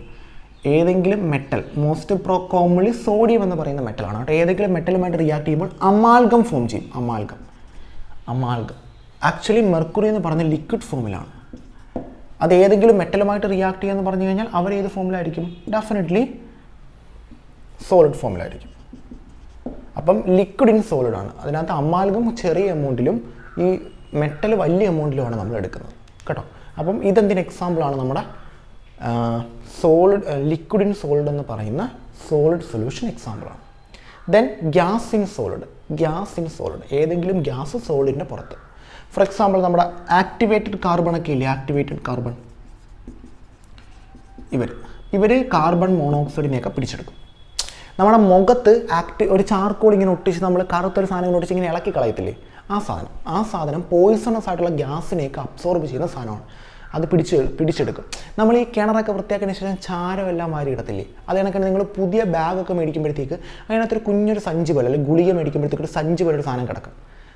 ഏതെങ്കിലും മെറ്റൽ, മോസ്റ്റ് കോമൺലി സോഡിയം എന്ന് പറയുന്ന മെറ്റലാണ് കേട്ടോ, ഏതെങ്കിലും മെറ്റലുമായിട്ട് റിയാക്ട് ചെയ്യുമ്പോൾ അമാൽഗം ഫോം ചെയ്യും. അമാൽഗം ആക്ച്വലി മെർക്കുറി എന്ന് പറയുന്ന ലിക്വിഡ് ഫോമിലാണ്. അത് ഏതെങ്കിലും മെറ്റലുമായിട്ട് റിയാക്ട് ചെയ്യുമെന്ന് പറഞ്ഞു കഴിഞ്ഞാൽ അവർ ഏത് ഫോമിലായിരിക്കും? Definitely solid ഫോമിലായിരിക്കും. അപ്പം ലിക്വിഡ് ഇൻ സോളിഡാണ്. അതിനകത്ത് അമാൽഗം ചെറിയ എമൗണ്ടിലും ഈ മെറ്റൽ വലിയ എമൗണ്ടിലുമാണ് നമ്മൾ എടുക്കുന്നത് കേട്ടോ. അപ്പം ഇതെന്തിന് എക്സാമ്പിളാണ് നമ്മുടെ സോളിഡ് ലിക്വിഡ് ഇൻ സോളിഡ് എന്ന് പറയുന്ന സോളിഡ് സൊല്യൂഷൻ എക്സാമ്പിളാണ്. ദെൻ ഗ്യാസ് ഇൻ സോളിഡ് ഏതെങ്കിലും ഗ്യാസ് സോളിഡിൻ്റെ പുറത്ത്. ഫോർ എക്സാമ്പിൾ നമ്മുടെ ആക്ടിവേറ്റഡ് കാർബൺ ഒക്കെ ഇല്ലേ, ആക്ടിവേറ്റഡ് കാർബൺ, ഇവർ കാർബൺ മോണോക്സൈഡിനെയൊക്കെ പിടിച്ചെടുക്കും. നമ്മുടെ മുഖത്ത് ഒരു ചാർക്കോൾ ഇങ്ങനെ ഒട്ടിച്ച് നമ്മൾ കറുത്തൊരു സാധനം ഇങ്ങനെ ഒട്ടിച്ച് ഇങ്ങനെ ഇളക്കി കളയത്തില്ലേ, ആ സാധനം പോയിസണസ് ആയിട്ടുള്ള ഗ്യാസിനെയൊക്കെ അബ്സോർബ് ചെയ്യുന്ന സാധനമാണ്. അത് പിടിച്ചെടുക്കും. നമ്മൾ ഈ കിണറൊക്കെ വൃത്തിയാക്കിയതിന് ശേഷം ചാരമെല്ലാം മാറി ഇടത്തില്ലേ, അത് കണക്കാണ് നിങ്ങൾ പുതിയ ബാഗൊക്കെ മേടിക്കുമ്പോഴത്തേക്ക് അതിനകത്തൊരു കുഞ്ഞൊരു സഞ്ചി പോലെ അല്ലെങ്കിൽ ഗുളിക മേടിക്കുമ്പോഴത്തേക്ക് ഒരു സഞ്ചി പോലെ ഒരു സാധനം കിടക്കും.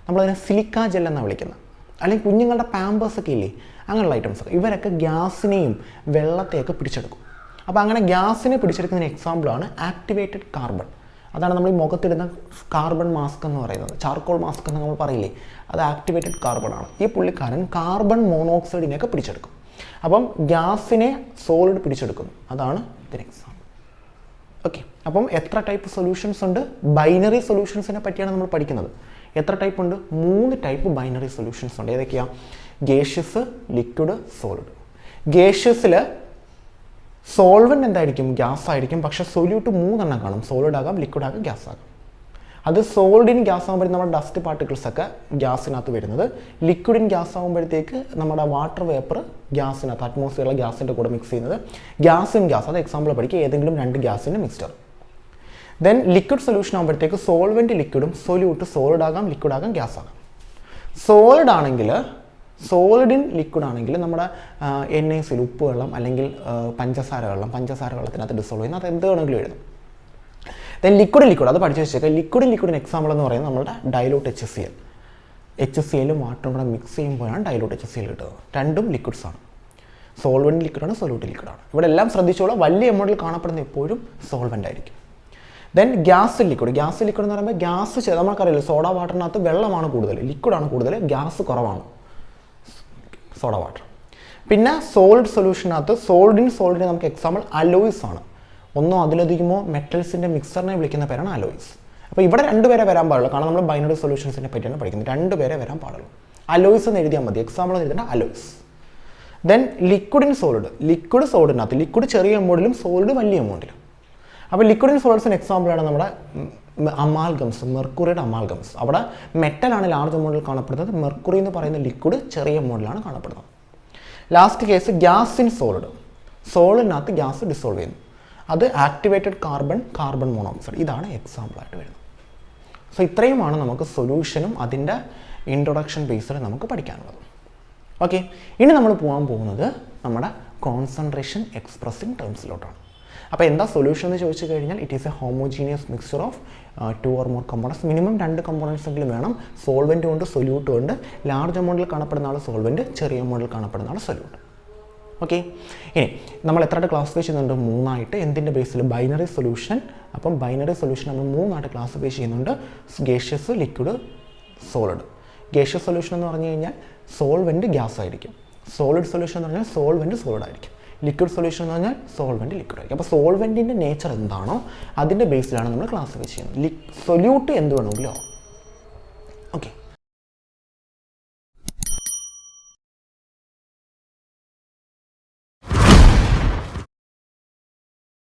നമ്മളതിനെ സിലിക്ക ജെൽ എന്നാണ് വിളിക്കുന്നത്. അല്ലെങ്കിൽ കുഞ്ഞുങ്ങളുടെ പാമ്പേഴ്സൊക്കെ ഇല്ലേ, അങ്ങനെയുള്ള ഐറ്റംസൊക്കെ ഇവരൊക്കെ ഗ്യാസിനെയും വെള്ളത്തെയൊക്കെ പിടിച്ചെടുക്കും. അപ്പോൾ അങ്ങനെ ഗ്യാസിനെ പിടിച്ചെടുക്കുന്നതിന് എക്സാമ്പിളാണ് ആക്ടിവേറ്റഡ് കാർബൺ. അതാണ് നമ്മൾ ഈ മുഖത്തിടുന്ന കാർബൺ മാസ്ക് എന്ന് പറയുന്നത്, ചാർക്കോൾ മാസ്ക് എന്ന് നമ്മൾ പറയില്ലേ, അത് ആക്ടിവേറ്റഡ് കാർബൺ ആണ്. ഈ പുള്ളിക്കാരൻ കാർബൺ മോണോക്സൈഡിനെയൊക്കെ പിടിച്ചെടുക്കും. അപ്പം ഗ്യാസിനെ സോളിഡ് പിടിച്ചെടുക്കുന്നു, അതാണ് ഇതിന് എക്സാമ്പിൾ. ഓക്കെ, അപ്പം എത്ര ടൈപ്പ് സൊല്യൂഷൻസ് ഉണ്ട്? ബൈനറി സൊല്യൂഷൻസിനെ പറ്റിയാണ് നമ്മൾ പഠിക്കുന്നത്. എത്ര ടൈപ്പ് ഉണ്ട്? 3 ടൈപ്പ് ബൈനറി സൊല്യൂഷൻസ് ഉണ്ട്. ഏതൊക്കെയാണ്? Gaseous, liquid, solid. ഗേഷ്യസിൽ സോൾവെൻ്റ് എന്തായിരിക്കും? ഗ്യാസ് ആയിരിക്കും. പക്ഷേ സൊല്യൂട്ട് 3 എണ്ണം കാണും. സോളിഡ് ആകാം, ലിക്വിഡ് ആകാം, ഗ്യാസ് ആകാം. അത് സോൾഡിൻ ഗ്യാസ് ആകുമ്പോഴത്തേക്ക് നമ്മുടെ ഡസ്റ്റ് പാർട്ടിക്കിൾസ് ഒക്കെ ഗ്യാസിനകത്ത് വരുന്നത്. ലിക്വിഡിൻ ഗ്യാസ് ആകുമ്പോഴത്തേക്ക് നമ്മുടെ വാട്ടർ വേപ്പർ ഗ്യാസിനകത്ത് അറ്റ്മോസ്ഫിയറിലെ ഗ്യാസിൻ്റെ കൂടെ മിക്സ് ചെയ്യുന്നത്. ഗ്യാസ് ഇൻ ഗ്യാസ്, അത് എക്സാമ്പിൾ പഠിക്കുക, ഏതെങ്കിലും 2 ഗ്യാസിൻ്റെ മിക്സ്ചർ. ദെൻ ലിക്വിഡ് സൊല്യൂഷൻ ആകുമ്പോഴത്തേക്ക് സോൾവെൻറ്റ് ലിക്വിഡും സൊല്യൂട്ട് സോളിഡ് ആകാം, ലിക്വിഡ് ആകാം, ഗ്യാസ് ആകാം. സോളിഡിൻ ലിക്വിഡ് ആണെങ്കിൽ നമ്മുടെ NaCl ഉപ്പ് വെള്ളം അല്ലെങ്കിൽ പഞ്ചസാര വെള്ളത്തിനകത്ത് ഡിസോൾവ് ചെയ്യുന്നത്, അത് എന്ത് വേണമെങ്കിലും എഴുതും. ദെൻ ലിക്വിഡ് അത് പഠിച്ചു വെച്ചേക്കാം. ലിക്വിഡിന് എക്സാമ്പിൾ എന്ന് പറയുന്നത് നമ്മുടെ ഡൈലൂട്ട് HCl വാട്ടറും കൂടെ മിക്സ് ചെയ്യുമ്പോഴാണ് ഡൈലൂട്ട് HCl കിട്ടുന്നത്. രണ്ടും ലിക്വിഡ്സ് ആണ്. സോൾവെൻറ്റ് ലിക്വിഡാണ്, സൊല്യൂട്ട് ലിക്വിഡാണ്. ഇവിടെ എല്ലാം ശ്രദ്ധിച്ചോളാം, വലിയ എമൗണ്ടിൽ കാണപ്പെടുന്ന എപ്പോഴും സോൾവെൻ്റ് ആയിരിക്കും. ദെൻ ഗ്യാസ് ലിക്വിഡ് എന്ന് പറയുമ്പോൾ ഗ്യാസ് നമുക്കറിയില്ല, സോഡ വാട്ടറിനകത്ത് വെള്ളമാണ് കൂടുതൽ, ലിക്വിഡാണ് കൂടുതൽ, ഗ്യാസ് കുറവാണ് സോഡ വാട്ടർ. പിന്നെ സോളിഡ് സൊല്യൂഷനകത്ത് സോളിഡിന് നമുക്ക് എക്സാമ്പിൾ അലോയ്സ് ആണ്. ഒന്നോ അതിലധികമോ മെറ്റൽസിൻ്റെ മിക്സറിനെ വിളിക്കുന്ന പേരാണ് അലോയ്സ്. അപ്പോൾ ഇവിടെ 2 പേരെ വരാൻ പാടുള്ളൂ, കാരണം നമ്മൾ ബൈനറി സൊല്യൂഷൻസിനെ പറ്റിയാണ് പഠിക്കുന്നത്. 2 പേരെ വരാൻ പാടുള്ളൂ. അലോയ്സ് എന്ന് എഴുതിയാൽ മതി, എക്സാമ്പിൾ എന്ന് എഴുതേണ്ട അലോയ്സ്. ദെൻ ലിക്വിഡ് സോളിഡിനകത്ത് ലിക്വിഡ് ചെറിയ എമൗണ്ടിലും സോളിഡ് വലിയ എമൗണ്ടിലും. അപ്പോൾ ലിക്വിഡ് ഇൻ സോളിഡ്സിന് എക്സാമ്പിളാണ് നമ്മുടെ അമാൽഗംസ്, മെർക്കുറിയുടെ അമാൽഗംസ്. അവിടെ മെറ്റലാണ് ലാർജ് എമൗണ്ടിൽ കാണപ്പെടുന്നത്, മെർക്കുറി എന്ന് പറയുന്ന ലിക്വിഡ് ചെറിയ എമൗണ്ടിലാണ് കാണപ്പെടുന്നത്. ലാസ്റ്റ് കേസ് ഗ്യാസ് ഇൻ സോളിഡിനകത്ത് ഗ്യാസ് ഡിസോൾവ് ചെയ്യുന്നു, അത് ആക്ടിവേറ്റഡ് കാർബൺ മോണോക്സൈഡ്. ഇതാണ് എക്സാമ്പിളായിട്ട് വരുന്നത്. സോ ഇത്രയുമാണ് നമുക്ക് സൊല്യൂഷനും അതിൻ്റെ ഇൻട്രൊഡക്ഷൻ ബേസിൽ നമുക്ക് പഠിക്കാനുള്ളത്. ഓക്കെ, ഇനി നമ്മൾ പോകാൻ പോകുന്നത് നമ്മുടെ കോൺസെൻട്രേഷൻ എക്സ്പ്രസിങ് ടേംസിലോട്ടാണ്. അപ്പോൾ എന്താ സൊല്യൂഷൻ എന്ന് ചോദിച്ചു കഴിഞ്ഞാൽ, it is A homogeneous mixture of 2 or more components. Minimum 2 components എങ്കിലും വേണം. സോൾവെൻ്റ് ഉണ്ട്, സൊല്യൂട്ടും ഉണ്ട്. ലാർജ് എമൗണ്ടിൽ കാണപ്പെടുന്ന ആൾ സോൾവെൻറ്റ്, ചെറിയ എമൗണ്ടിൽ കാണപ്പെടുന്ന ആൾ സൊല്യൂട്ട്. ഓക്കെ, ഇനി നമ്മൾ എത്രയായിട്ട് ക്ലാസിഫൈ ചെയ്യുന്നുണ്ട്? 3 ആയിട്ട്. എന്തിൻ്റെ ബേസിൽ? Binary solution. അപ്പം ബൈനറി സൊല്യൂഷൻ നമ്മൾ 3 ആയിട്ട് ക്ലാസിഫൈ ചെയ്യുന്നുണ്ട്. Gaseous, liquid, solid. Gaseous solution എന്ന് പറഞ്ഞു കഴിഞ്ഞാൽ സോൾവെൻറ്റ് ഗ്യാസ് ആയിരിക്കും. സോളിഡ് സൊല്യൂഷൻ എന്ന് പറഞ്ഞാൽ സോൾവെൻറ്റ് സോളിഡ് ആയിരിക്കും. ലിക്വിഡ് സൊല്യൂഷൻ എന്ന് പറഞ്ഞാൽ സോൾവെൻറ്റ് ലിക്വിഡ് ആയിരിക്കും. അപ്പോൾ സോൾവെൻറ്റിൻ്റെ നേച്ചർ എന്താണോ അതിൻ്റെ ബേസിലാണ് നമ്മൾ ക്ലാസിഫൈ ചെയ്യുന്നത്. സൊല്യൂട്ട് എന്ത് വേണമെങ്കിലും ആവും.